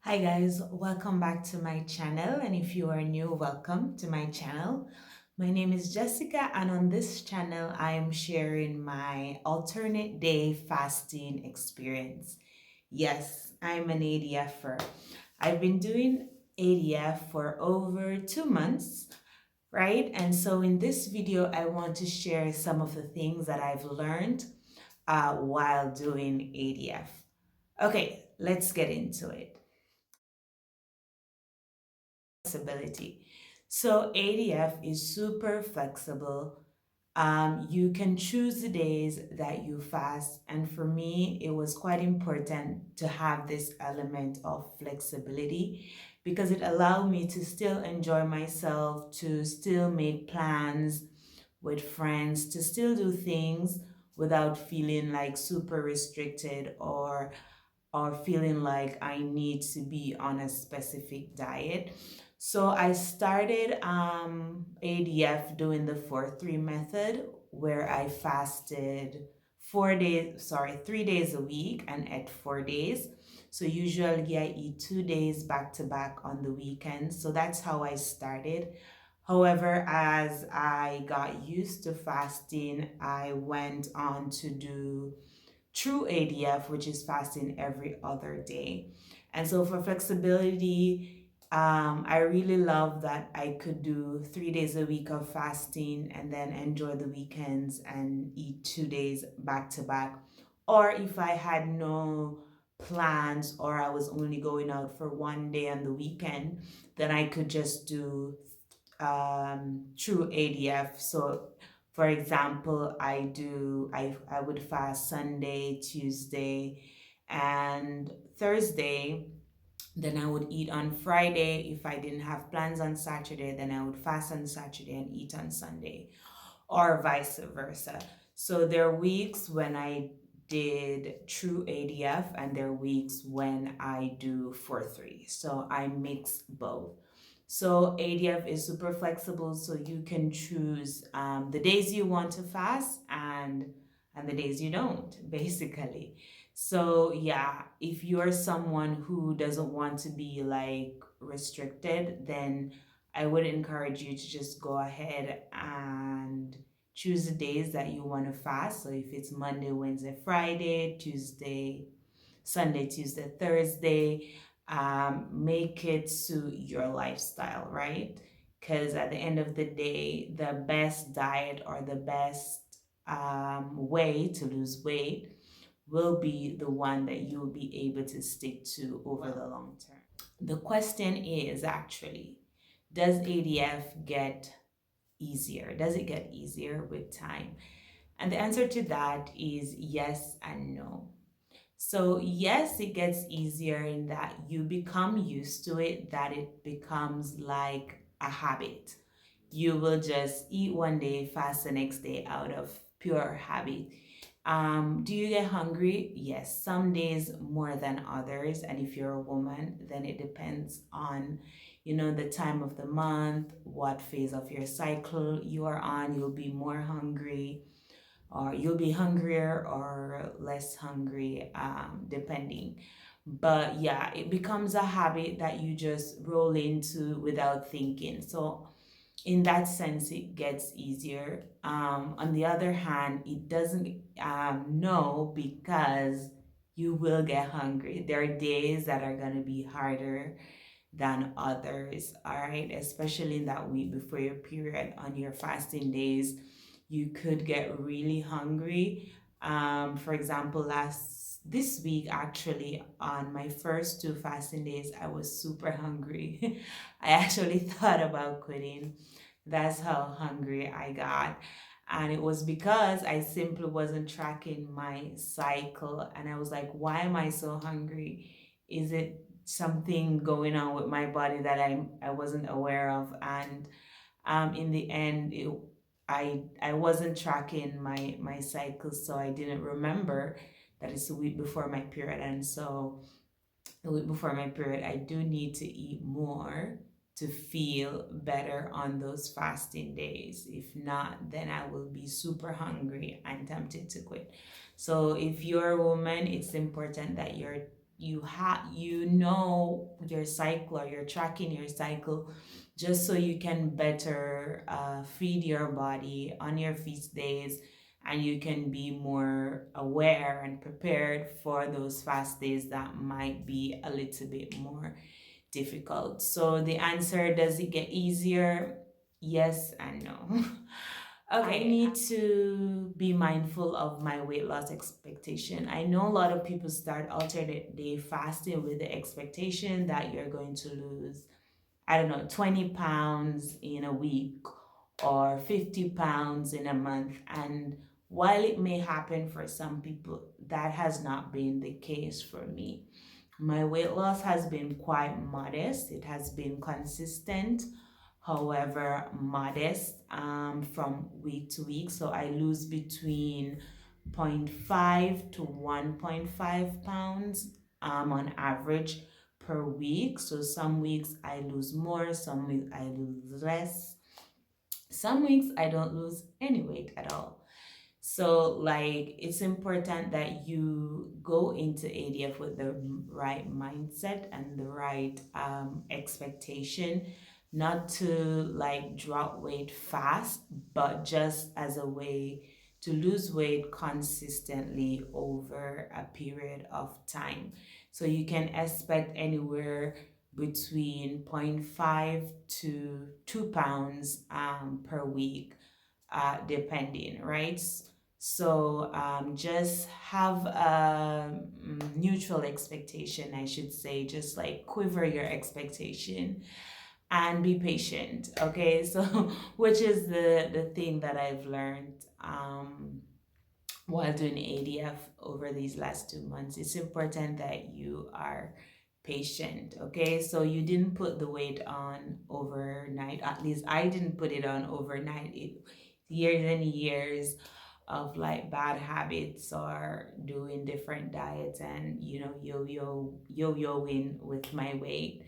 Hi guys, welcome back to my channel, and if you are new, welcome to my channel. My name is Jessica, and on this channel I am sharing my alternate day fasting experience. Yes, I'm an ADFer. I've been doing ADF for over 2 months, right? And so in this video I want to share some of the things that I've learned while doing ADF. Okay, let's get into it. Flexibility. So ADF is super flexible. You can choose the days that you fast, and for me, it was quite important to have this element of flexibility because it allowed me to still enjoy myself, to still make plans with friends, to still do things without feeling like super restricted or feeling like I need to be on a specific diet. So I started ADF doing the 4-3 method where I fasted 3 days a week and ate 4 days. So usually I eat 2 days back to back on the weekends. So that's how I started. However, as I got used to fasting, I went on to do true ADF, which is fasting every other day. And so for flexibility, I really love that I could do 3 days a week of fasting and then enjoy the weekends and eat 2 days back to back. Or if I had no plans or I was only going out for one day on the weekend, then I could just do true ADF. So for example, I would fast Sunday, Tuesday, and Thursday. Then I would eat on Friday. If I didn't have plans on Saturday, then I would fast on Saturday and eat on Sunday, or vice versa. So there are weeks when I did true ADF, and there are weeks when I do 4-3. So I mix both. So ADF is super flexible, so you can choose the days you want to fast and the days you don't, basically. So yeah, if you're someone who doesn't want to be like restricted, then I would encourage you to just go ahead and choose the days that you want to fast. So if it's Monday, Wednesday, Friday, Sunday, Tuesday, Thursday, make it suit your lifestyle, right? Because at the end of the day, the best diet or the best way to lose weight will be the one that you'll be able to stick to over the long term. The question is actually, does ADF get easier? Does it get easier with time? And the answer to that is yes and no. So, yes, it gets easier in that you become used to it, that it becomes like a habit. You will just eat one day, fast the next day out of pure habit. Do you get hungry? Yes, some days more than others. And if you're a woman, then it depends on, the time of the month, what phase of your cycle you are on. You'll be more hungry, or you'll be hungrier or less hungry, depending. But yeah, it becomes a habit that you just roll into without thinking. So in that sense, it gets easier. On the other hand, it doesn't, no, because you will get hungry. There are days that are going to be harder than others, all right? Especially in that week before your period, on your fasting days, you could get really hungry. For example, this week, actually, on my first two fasting days, I was super hungry. I actually thought about quitting. That's how hungry I got. And it was because I simply wasn't tracking my cycle. And I was like, why am I so hungry? Is it something going on with my body that I wasn't aware of? And in the end, I wasn't tracking my cycle, so I didn't remember that it's a week before my period. And so a week before my period, I do need to eat more to feel better on those fasting days. If not, then I will be super hungry and tempted to quit. So if you're a woman, it's important that you're you know your cycle, or you're tracking your cycle, just so you can better feed your body on your feast days, and you can be more aware and prepared for those fast days that might be a little bit more difficult. So the answer, does it get easier? Yes and no. Okay. I need to be mindful of my weight loss expectation. I know a lot of people start alternate day fasting with the expectation that you're going to lose, I don't know, 20 pounds in a week or 50 pounds in a month. And while it may happen for some people, that has not been the case for me. My weight loss has been quite modest. It has been consistent, however, modest from week to week. So I lose between zero point 0.5 to 1.5 pounds on average per week. So some weeks I lose more, some weeks I lose less, some weeks I don't lose any weight at all. So, like, it's important that you go into ADF with the right mindset and the right expectation, not to like drop weight fast, but just as a way to lose weight consistently over a period of time. So, you can expect anywhere between zero point 0.5 to 2 pounds per week, depending, right? So just have a neutral expectation, I should say, just like quiver your expectation and be patient. Okay, so which is the thing that I've learned while doing ADF over these last 2 months. It's important that you are patient. Okay, so you didn't put the weight on overnight. At least I didn't put it on overnight. It years and years of like bad habits or doing different diets, and yo-yoing with my weight.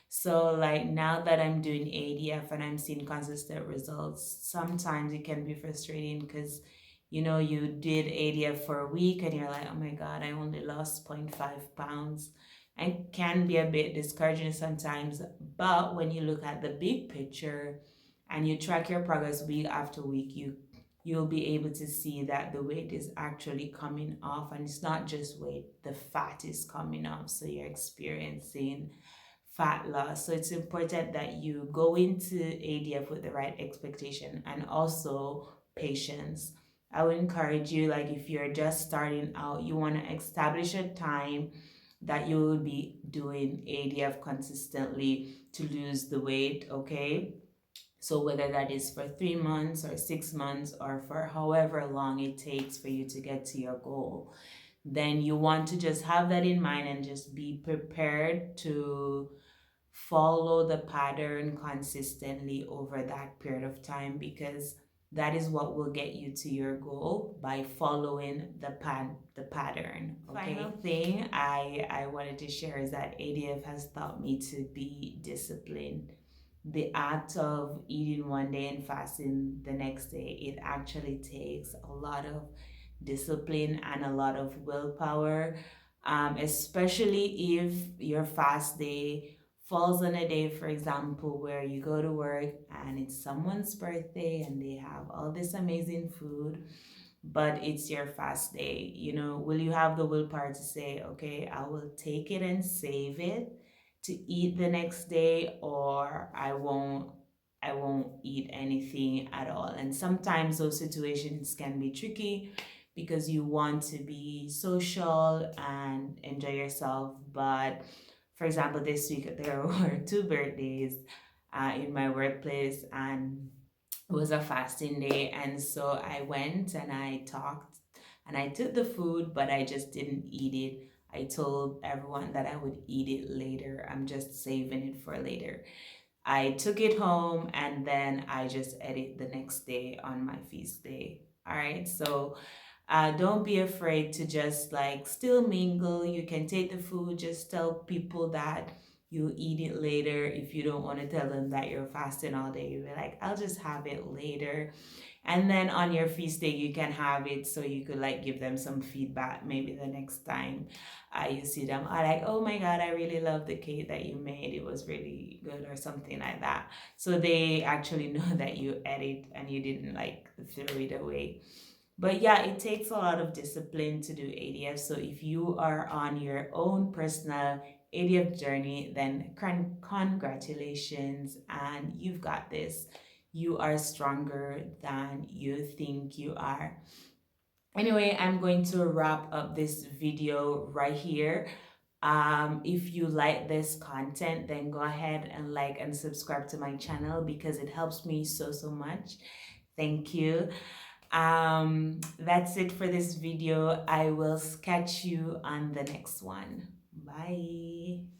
So like now that I'm doing ADF and I'm seeing consistent results, sometimes it can be frustrating because you did ADF for a week and you're like, oh my God, I only lost 0.5 pounds. And can be a bit discouraging sometimes. But when you look at the big picture and you track your progress week after week, you'll be able to see that the weight is actually coming off, and it's not just weight, the fat is coming off. So you're experiencing fat loss. So it's important that you go into ADF with the right expectation and also patience. I would encourage you, like if you're just starting out, you want to establish a time that you will be doing ADF consistently to lose the weight, okay? So whether that is for 3 months or 6 months or for however long it takes for you to get to your goal, then you want to just have that in mind and just be prepared to follow the pattern consistently over that period of time, because that is what will get you to your goal, by following the pattern. Okay. Final thing I wanted to share is that ADF has taught me to be disciplined. The act of eating one day and fasting the next day, it actually takes a lot of discipline and a lot of willpower, especially if your fast day falls on a day, for example, where you go to work and it's someone's birthday and they have all this amazing food, but it's your fast day. Will you have the willpower to say, okay, I will take it and save it to eat the next day, or I won't eat anything at all? And sometimes those situations can be tricky because you want to be social and enjoy yourself. But for example, this week there were two birthdays in my workplace, and it was a fasting day. And so I went and I talked and I took the food, but I just didn't eat it. I told everyone that I would eat it later. I'm just saving it for later. I took it home and then I just ate it the next day on my feast day. All right. So don't be afraid to just like still mingle. You can take the food, just tell people that You eat it later. If you don't want to tell them that you're fasting all day, you'll be like, I'll just have it later. And then on your feast day, you can have it so you could like give them some feedback maybe the next time you see them. I like, oh my God, I really love the cake that you made. It was really good or something like that. So they actually know that you ate it and you didn't like throw it away. But yeah, it takes a lot of discipline to do ADF. So if you are on your own personal ADF journey, then congratulations and you've got this. You are stronger than you think you are. Anyway, I'm going to wrap up this video right here. If you like this content, then go ahead and like and subscribe to my channel because it helps me so much. Thank you. That's it for this video. I will catch you on the next one. Bye.